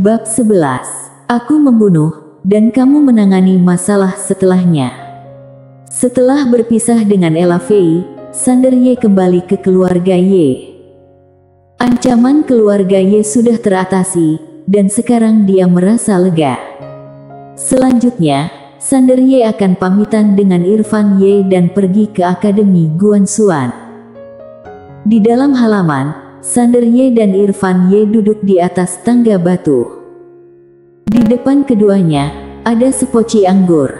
Bab 11. Aku membunuh, dan kamu menangani masalah setelahnya. Setelah berpisah dengan Ella Fei, Sander Ye kembali ke keluarga Ye. Ancaman keluarga Ye sudah teratasi, dan sekarang dia merasa lega. Selanjutnya, Sander Ye akan pamitan dengan Irfan Ye dan pergi ke Akademi Guanxuan. Di dalam halaman, Sander Ye dan Irfan Ye duduk di atas tangga batu. Di depan keduanya, ada sepoci anggur.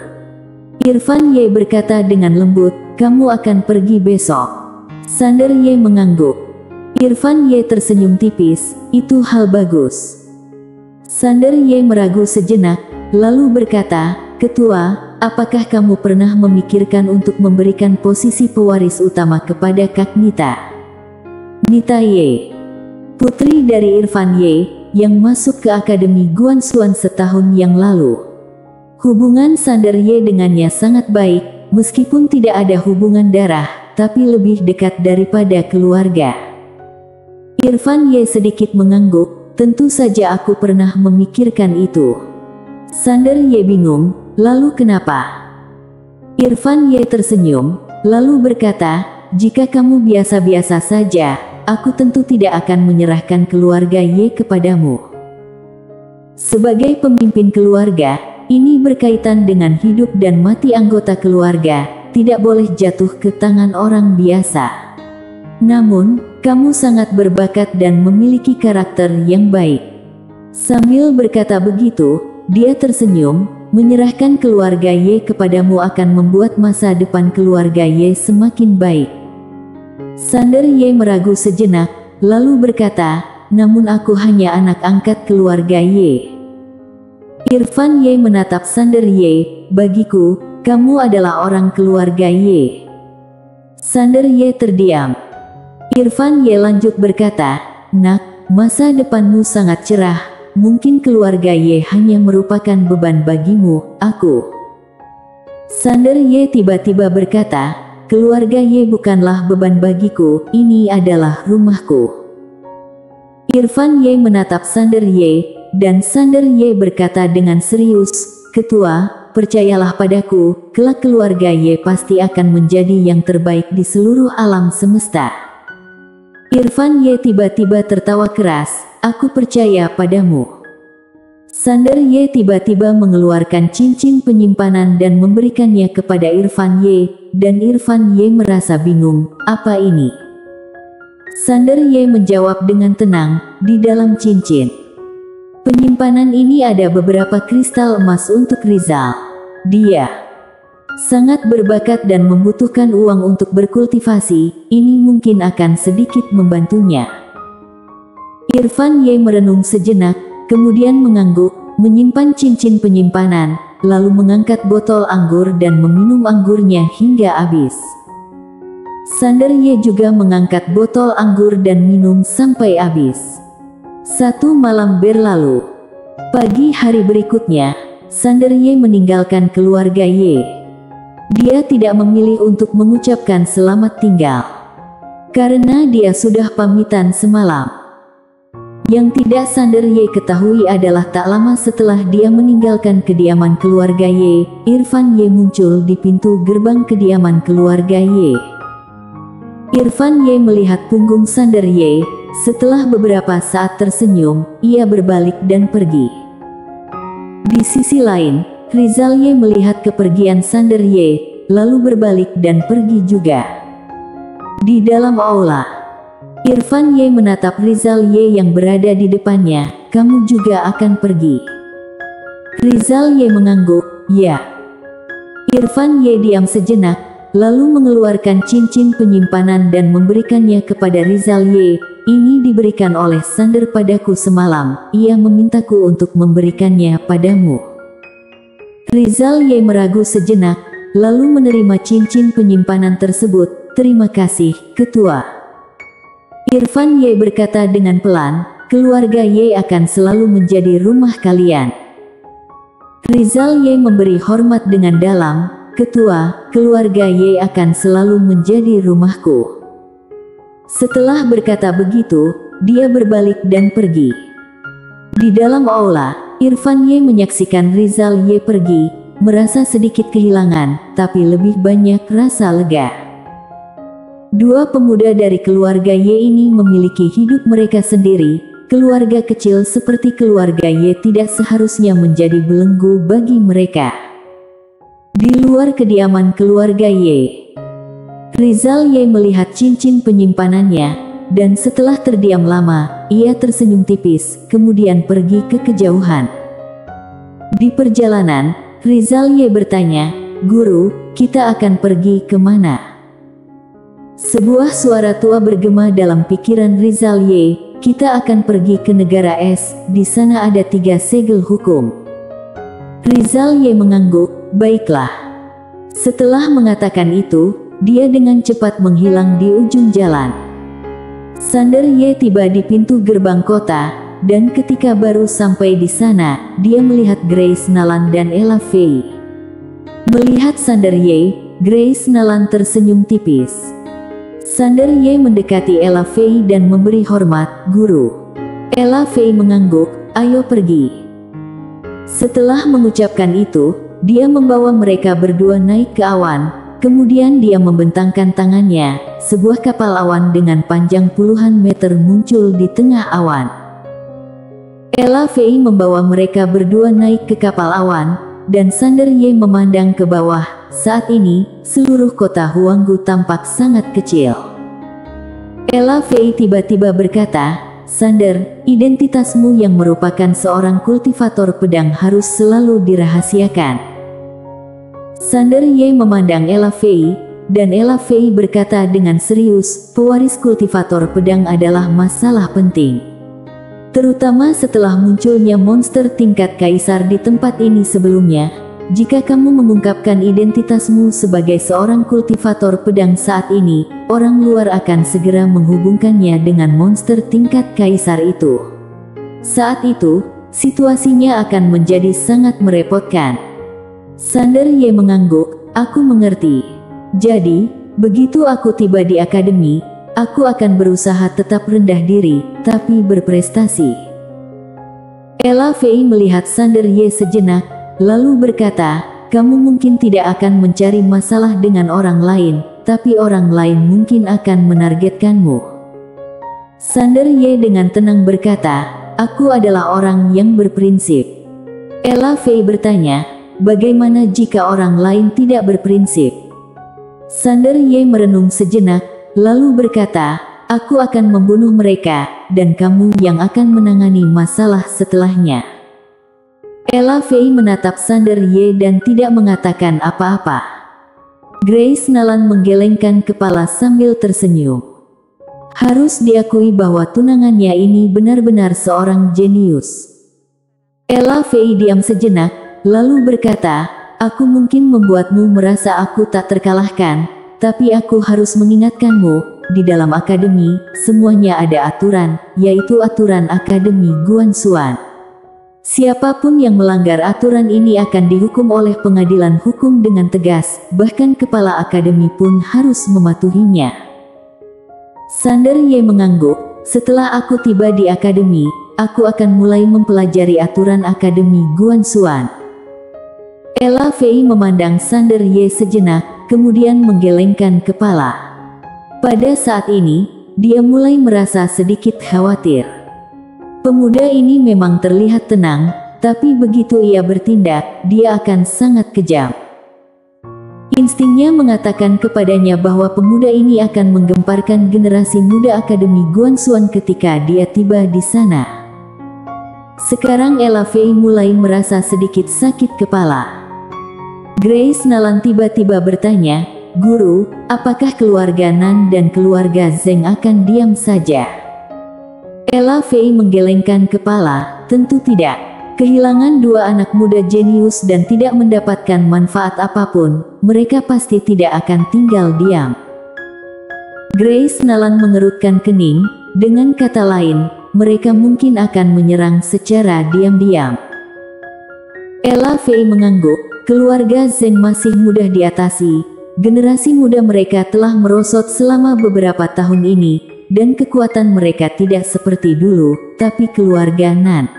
Irfan Ye berkata dengan lembut, "Kamu akan pergi besok." Sander Ye mengangguk. Irfan Ye tersenyum tipis, "Itu hal bagus." Sander Ye meragu sejenak, lalu berkata, "Ketua, apakah kamu pernah memikirkan untuk memberikan posisi pewaris utama kepada Kak Nita?" Nita Ye, putri dari Irfan Ye, yang masuk ke Akademi Guanxuan setahun yang lalu. Hubungan Sander Ye dengannya sangat baik, meskipun tidak ada hubungan darah, tapi lebih dekat daripada keluarga. Irfan Ye sedikit mengangguk, "Tentu saja aku pernah memikirkan itu." Sander Ye bingung, "Lalu kenapa?" Irfan Ye tersenyum, lalu berkata, "Jika kamu biasa-biasa saja, aku tentu tidak akan menyerahkan keluarga Ye kepadamu. Sebagai pemimpin keluarga, ini berkaitan dengan hidup dan mati anggota keluarga, tidak boleh jatuh ke tangan orang biasa. Namun, kamu sangat berbakat dan memiliki karakter yang baik." Sambil berkata begitu, dia tersenyum, "Menyerahkan keluarga Ye kepadamu akan membuat masa depan keluarga Ye semakin baik." Sander Ye meragu sejenak, lalu berkata, "Namun aku hanya anak angkat keluarga Ye." Irfan Ye menatap Sander Ye, "Bagiku, kamu adalah orang keluarga Ye." Sander Ye terdiam. Irfan Ye lanjut berkata, "Nak, masa depanmu sangat cerah, mungkin keluarga Ye hanya merupakan beban bagimu, aku." Sander Ye tiba-tiba berkata, "Keluarga Ye bukanlah beban bagiku, ini adalah rumahku." Irfan Ye menatap Sander Ye, dan Sander Ye berkata dengan serius, "Ketua, percayalah padaku, kelak keluarga Ye pasti akan menjadi yang terbaik di seluruh alam semesta." Irfan Ye tiba-tiba tertawa keras, "Aku percaya padamu." Sander Ye tiba-tiba mengeluarkan cincin penyimpanan dan memberikannya kepada Irfan Ye, dan Irfan Ye merasa bingung, "Apa ini?" Sander Ye menjawab dengan tenang, "Di dalam cincin penyimpanan ini ada beberapa kristal emas untuk Rizal. Dia sangat berbakat dan membutuhkan uang untuk berkultivasi, ini mungkin akan sedikit membantunya." Irfan Ye merenung sejenak, kemudian mengangguk, menyimpan cincin penyimpanan, lalu mengangkat botol anggur dan meminum anggurnya hingga habis. Sander Ye juga mengangkat botol anggur dan minum sampai habis. Satu malam berlalu. Pagi hari berikutnya, Sander Ye meninggalkan keluarga Ye. Dia tidak memilih untuk mengucapkan selamat tinggal, karena dia sudah pamitan semalam. Yang tidak Sander Ye ketahui adalah tak lama setelah dia meninggalkan kediaman keluarga Ye, Irfan Ye muncul di pintu gerbang kediaman keluarga Ye. Irfan Ye melihat punggung Sander Ye, setelah beberapa saat tersenyum, ia berbalik dan pergi. Di sisi lain, Rizal Ye melihat kepergian Sander Ye, lalu berbalik dan pergi juga. Di dalam aula, Irfan Ye menatap Rizal Ye yang berada di depannya, "Kamu juga akan pergi?" Rizal Ye mengangguk, "Ya." Irfan Ye diam sejenak, lalu mengeluarkan cincin penyimpanan dan memberikannya kepada Rizal Ye. "Ini diberikan oleh Sander padaku semalam, ia memintaku untuk memberikannya padamu." Rizal Ye meragu sejenak, lalu menerima cincin penyimpanan tersebut. "Terima kasih, Ketua." Irfan Ye berkata dengan pelan, "Keluarga Ye akan selalu menjadi rumah kalian." Rizal Ye memberi hormat dengan dalam, "Ketua, keluarga Ye akan selalu menjadi rumahku." Setelah berkata begitu, dia berbalik dan pergi. Di dalam aula, Irfan Ye menyaksikan Rizal Ye pergi, merasa sedikit kehilangan, tapi lebih banyak rasa lega. Dua pemuda dari keluarga Ye ini memiliki hidup mereka sendiri. Keluarga kecil seperti keluarga Ye tidak seharusnya menjadi belenggu bagi mereka. Di luar kediaman keluarga Ye, Rizal Ye melihat cincin penyimpanannya, dan setelah terdiam lama, ia tersenyum tipis, kemudian pergi ke kejauhan. Di perjalanan, Rizal Ye bertanya, "Guru, kita akan pergi kemana?" Sebuah suara tua bergema dalam pikiran Rizal Ye, "Kita akan pergi ke negara es, di sana ada 3 segel hukum." Rizal Ye mengangguk, "Baiklah." Setelah mengatakan itu, dia dengan cepat menghilang di ujung jalan. Sander Ye tiba di pintu gerbang kota, dan ketika baru sampai di sana, dia melihat Grace Nalan dan Ella Fei. Melihat Sander Ye, Grace Nalan tersenyum tipis. Sander Ye mendekati Ella Fei dan memberi hormat, "Guru." Ella Fei mengangguk, "Ayo pergi." Setelah mengucapkan itu, dia membawa mereka berdua naik ke awan, kemudian dia membentangkan tangannya, sebuah kapal awan dengan panjang puluhan meter muncul di tengah awan. Ella Fei membawa mereka berdua naik ke kapal awan, dan Sander Ye memandang ke bawah. Saat ini, seluruh kota Huanggu tampak sangat kecil. Ella Fei tiba-tiba berkata, "Sander, identitasmu yang merupakan seorang kultivator pedang harus selalu dirahasiakan." Sander Ye memandang Ella Fei, dan Ella Fei berkata dengan serius, "Pewaris kultivator pedang adalah masalah penting. Terutama setelah munculnya monster tingkat kaisar di tempat ini sebelumnya. Jika kamu mengungkapkan identitasmu sebagai seorang kultivator pedang saat ini, orang luar akan segera menghubungkannya dengan monster tingkat kaisar itu. Saat itu, situasinya akan menjadi sangat merepotkan." Sander Ye mengangguk, "Aku mengerti. Jadi, begitu aku tiba di akademi, aku akan berusaha tetap rendah diri, tapi berprestasi." Ella Fei melihat Sander Ye sejenak, lalu berkata, "Kamu mungkin tidak akan mencari masalah dengan orang lain, tapi orang lain mungkin akan menargetkanmu." Sander Ye dengan tenang berkata, "Aku adalah orang yang berprinsip." Ella Fei bertanya, "Bagaimana jika orang lain tidak berprinsip?" Sander Ye merenung sejenak, lalu berkata, "Aku akan membunuh mereka, dan kamu yang akan menangani masalah setelahnya." Ella Fei menatap Sander Ye dan tidak mengatakan apa-apa. Grace Nalan menggelengkan kepala sambil tersenyum. Harus diakui bahwa tunangannya ini benar-benar seorang jenius. Ella Fei diam sejenak, lalu berkata, "Aku mungkin membuatmu merasa aku tak terkalahkan, tapi aku harus mengingatkanmu, di dalam akademi, semuanya ada aturan, yaitu aturan Akademi Guanxuan. Siapapun yang melanggar aturan ini akan dihukum oleh pengadilan hukum dengan tegas, bahkan kepala akademi pun harus mematuhinya." Sander Ye mengangguk, "Setelah aku tiba di akademi, aku akan mulai mempelajari aturan Akademi Guanxuan." Ella Fei memandang Sander Ye sejenak, kemudian menggelengkan kepala. Pada saat ini, dia mulai merasa sedikit khawatir. Pemuda ini memang terlihat tenang, tapi begitu ia bertindak, dia akan sangat kejam. Instingnya mengatakan kepadanya bahwa pemuda ini akan menggemparkan generasi muda Akademi Guanxuan ketika dia tiba di sana. Sekarang Ella Fei mulai merasa sedikit sakit kepala. Grace Nalan tiba-tiba bertanya, "Guru, apakah keluarga Nan dan keluarga Zeng akan diam saja?" Ella Fei menggelengkan kepala, "Tentu tidak. Kehilangan dua anak muda jenius dan tidak mendapatkan manfaat apapun, mereka pasti tidak akan tinggal diam." Grace Nalan mengerutkan kening, dengan kata lain, mereka mungkin akan menyerang secara diam-diam. Ella Fei mengangguk, keluarga Zeng masih mudah diatasi, generasi muda mereka telah merosot selama beberapa tahun ini, dan kekuatan mereka tidak seperti dulu, tapi keluarga Nan.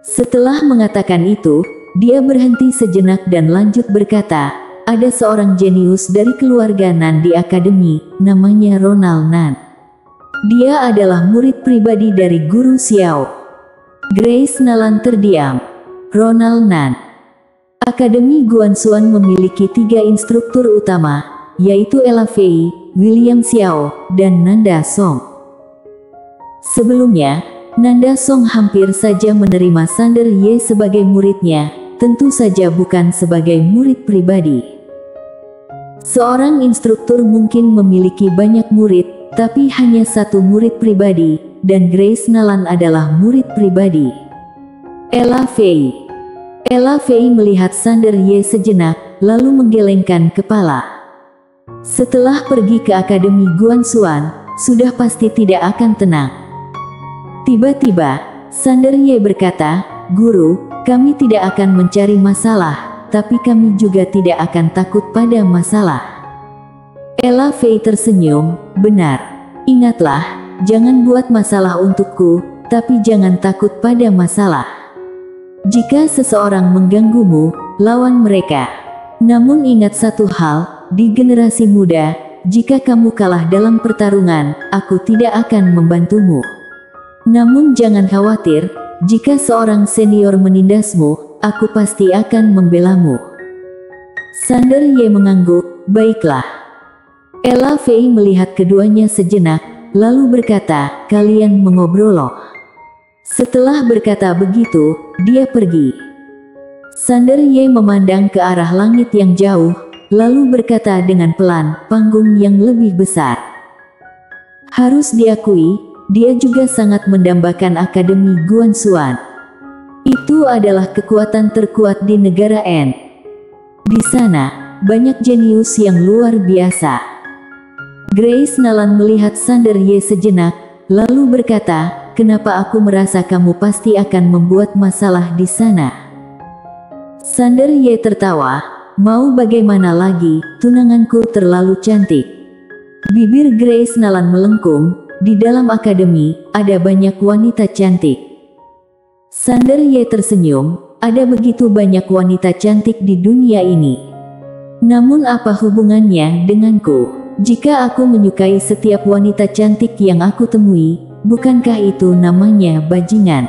Setelah mengatakan itu, dia berhenti sejenak dan lanjut berkata, ada seorang jenius dari keluarga Nan di akademi, namanya Ronald Nan. Dia adalah murid pribadi dari Guru Xiao. Grace Nalan terdiam. Ronald Nan. Akademi Guanxuan memiliki 3 instruktur utama, yaitu Ella Fei, William Xiao, dan Nanda Song. Sebelumnya, Nanda Song hampir saja menerima Sander Ye sebagai muridnya, tentu saja bukan sebagai murid pribadi. Seorang instruktur mungkin memiliki banyak murid, tapi hanya satu murid pribadi, dan Grace Nalan adalah murid pribadi. Ella Fei. Ella Fei melihat Sander Ye sejenak, lalu menggelengkan kepala. Setelah pergi ke Akademi Guanxuan, sudah pasti tidak akan tenang. Tiba-tiba, Sander Ye berkata, Guru, kami tidak akan mencari masalah, tapi kami juga tidak akan takut pada masalah. Ella Fei tersenyum, benar. Ingatlah, jangan buat masalah untukku, tapi jangan takut pada masalah. Jika seseorang mengganggumu, lawan mereka. Namun ingat satu hal, di generasi muda, jika kamu kalah dalam pertarungan, aku tidak akan membantumu. Namun jangan khawatir, jika seorang senior menindasmu, aku pasti akan membelamu. Sander Ye mengangguk, baiklah. Ella Fei melihat keduanya sejenak, lalu berkata, kalian mengobrol. Setelah berkata begitu, dia pergi. Sander Ye memandang ke arah langit yang jauh, lalu berkata dengan pelan, panggung yang lebih besar. Harus diakui, dia juga sangat mendambakan Akademi Guanxuan. Itu adalah kekuatan terkuat di negara N. Di sana, banyak jenius yang luar biasa. Grace Nalan melihat Sander Ye sejenak, lalu berkata, kenapa aku merasa kamu pasti akan membuat masalah di sana? Sander Ye tertawa, mau bagaimana lagi, tunanganku terlalu cantik. Bibir Grace Nalan melengkung, di dalam akademi, ada banyak wanita cantik. Sander Ye tersenyum, ada begitu banyak wanita cantik di dunia ini. Namun apa hubungannya denganku? Jika aku menyukai setiap wanita cantik yang aku temui, bukankah itu namanya bajingan?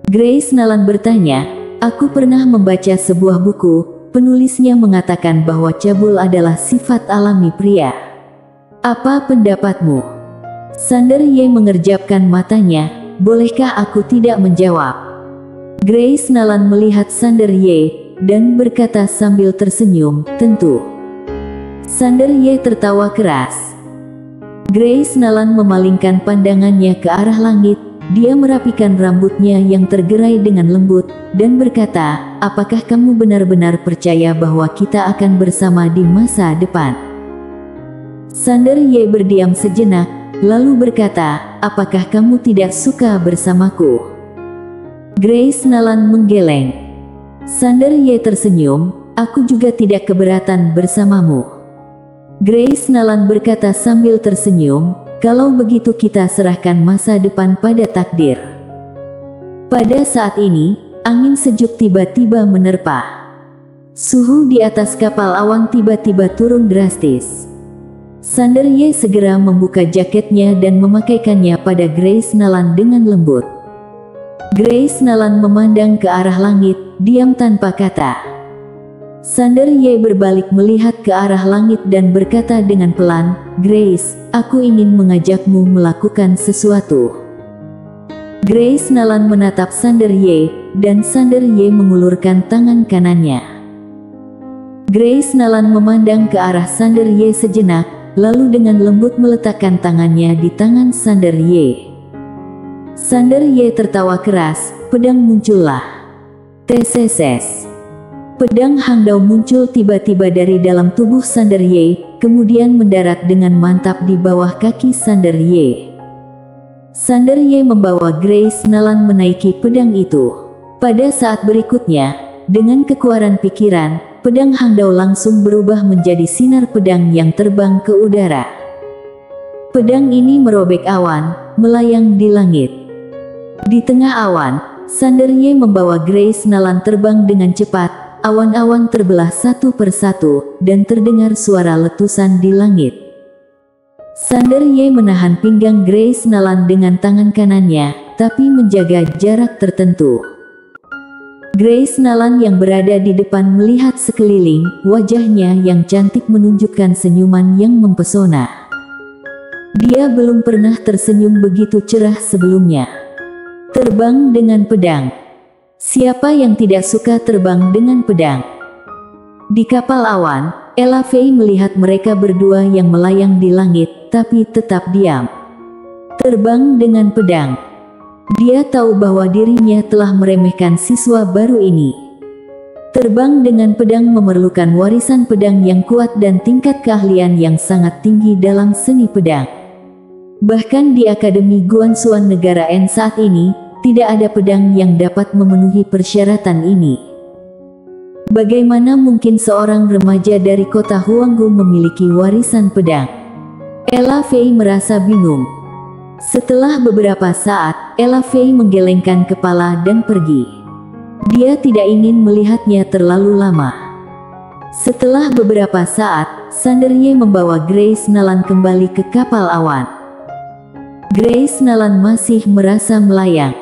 Grace Nalan bertanya, aku pernah membaca sebuah buku, penulisnya mengatakan bahwa cabul adalah sifat alami pria. Apa pendapatmu? Sander Ye mengerjapkan matanya, bolehkah aku tidak menjawab? Grace Nalan melihat Sander Ye, dan berkata sambil tersenyum, tentu. Sander Ye tertawa keras. Grace Nalan memalingkan pandangannya ke arah langit, dia merapikan rambutnya yang tergerai dengan lembut, dan berkata, apakah kamu benar-benar percaya bahwa kita akan bersama di masa depan? Sander Ye berdiam sejenak, lalu berkata, apakah kamu tidak suka bersamaku? Grace Nalan menggeleng. Sander Ye tersenyum, aku juga tidak keberatan bersamamu. Grace Nalan berkata sambil tersenyum, kalau begitu kita serahkan masa depan pada takdir. Pada saat ini, angin sejuk tiba-tiba menerpa. Suhu di atas kapal awan tiba-tiba turun drastis. Sander Ye segera membuka jaketnya dan memakaikannya pada Grace Nalan dengan lembut. Grace Nalan memandang ke arah langit, diam tanpa kata. Sander Ye berbalik melihat ke arah langit dan berkata dengan pelan, Grace, aku ingin mengajakmu melakukan sesuatu. Grace Nalan menatap Sander Ye, dan Sander Ye mengulurkan tangan kanannya. Grace Nalan memandang ke arah Sander Ye sejenak, lalu dengan lembut meletakkan tangannya di tangan Sander Ye. Sander Ye tertawa keras, pedang muncullah. Teseses. Pedang Hangdao muncul tiba-tiba dari dalam tubuh Sander Ye, kemudian mendarat dengan mantap di bawah kaki Sander Ye. Sander Ye membawa Grace Nalan menaiki pedang itu. Pada saat berikutnya, dengan kekuatan pikiran, pedang Hangdao langsung berubah menjadi sinar pedang yang terbang ke udara. Pedang ini merobek awan, melayang di langit. Di tengah awan, Sander Ye membawa Grace Nalan terbang dengan cepat. Awan-awan terbelah satu persatu, dan terdengar suara letusan di langit. Sander Ye menahan pinggang Grace Nalan dengan tangan kanannya, tapi menjaga jarak tertentu. Grace Nalan yang berada di depan melihat sekeliling, wajahnya yang cantik menunjukkan senyuman yang mempesona. Dia belum pernah tersenyum begitu cerah sebelumnya. Terbang dengan pedang. Siapa yang tidak suka terbang dengan pedang? Di kapal awan, Ella Fei melihat mereka berdua yang melayang di langit, tapi tetap diam. Terbang dengan pedang. Dia tahu bahwa dirinya telah meremehkan siswa baru ini. Terbang dengan pedang memerlukan warisan pedang yang kuat dan tingkat keahlian yang sangat tinggi dalam seni pedang. Bahkan di Akademi Guanxuan Negara N saat ini, tidak ada pedang yang dapat memenuhi persyaratan ini. Bagaimana mungkin seorang remaja dari kota Huanggu memiliki warisan pedang? Ella Fei merasa bingung. Setelah beberapa saat, Ella Fei menggelengkan kepala dan pergi. Dia tidak ingin melihatnya terlalu lama. Setelah beberapa saat, Sander Ye membawa Grace Nalan kembali ke kapal awan. Grace Nalan masih merasa melayang.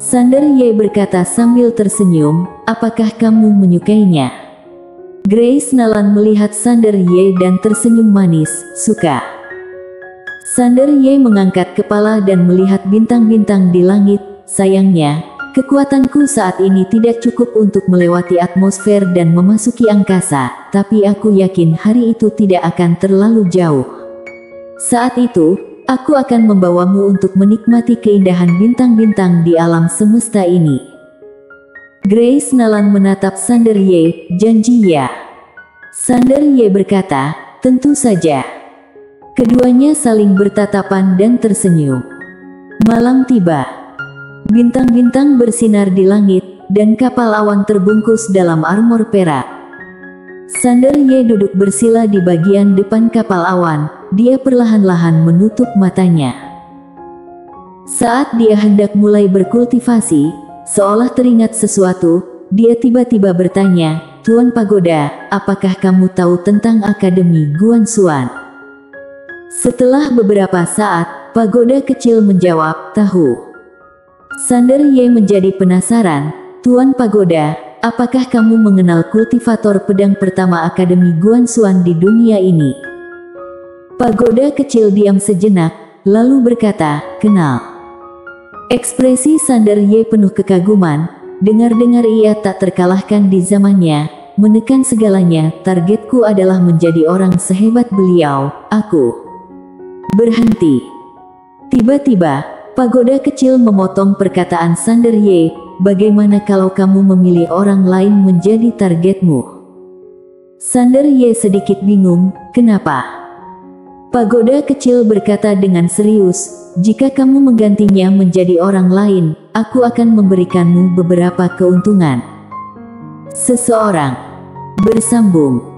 Sander Ye berkata sambil tersenyum, "Apakah kamu menyukainya?" Grace Nalan melihat Sander Ye dan tersenyum manis, "Suka." Sander Ye mengangkat kepala dan melihat bintang-bintang di langit. "Sayangnya, kekuatanku saat ini tidak cukup untuk melewati atmosfer dan memasuki angkasa, tapi aku yakin hari itu tidak akan terlalu jauh. Saat itu, aku akan membawamu untuk menikmati keindahan bintang-bintang di alam semesta ini." Grace Nalan menatap Sander Ye, "Janji ya?" Sander Ye berkata, "Tentu saja." Keduanya saling bertatapan dan tersenyum. Malam tiba. Bintang-bintang bersinar di langit, dan kapal awan terbungkus dalam armor perak. Sander Ye duduk bersila di bagian depan kapal awan. Dia perlahan-lahan menutup matanya. Saat dia hendak mulai berkultivasi, seolah teringat sesuatu, dia tiba-tiba bertanya, "Tuan Pagoda, apakah kamu tahu tentang Akademi Guanxuan?" Setelah beberapa saat, Pagoda kecil menjawab, "Tahu." Sander Ye menjadi penasaran, "Tuan Pagoda, apakah kamu mengenal kultivator pedang pertama Akademi Guanxuan di dunia ini?" Pagoda kecil diam sejenak, lalu berkata, "Kenal." Ekspresi Sander Ye penuh kekaguman. Dengar-dengar ia tak terkalahkan di zamannya, menekan segalanya. "Targetku adalah menjadi orang sehebat beliau, aku." Berhenti. Tiba-tiba, Pagoda kecil memotong perkataan Sander Ye, "Bagaimana kalau kamu memilih orang lain menjadi targetmu?" Sander Ye sedikit bingung, "Kenapa?" Pagoda kecil berkata dengan serius, "Jika kamu menggantinya menjadi orang lain, aku akan memberikanmu beberapa keuntungan." Seseorang bersambung.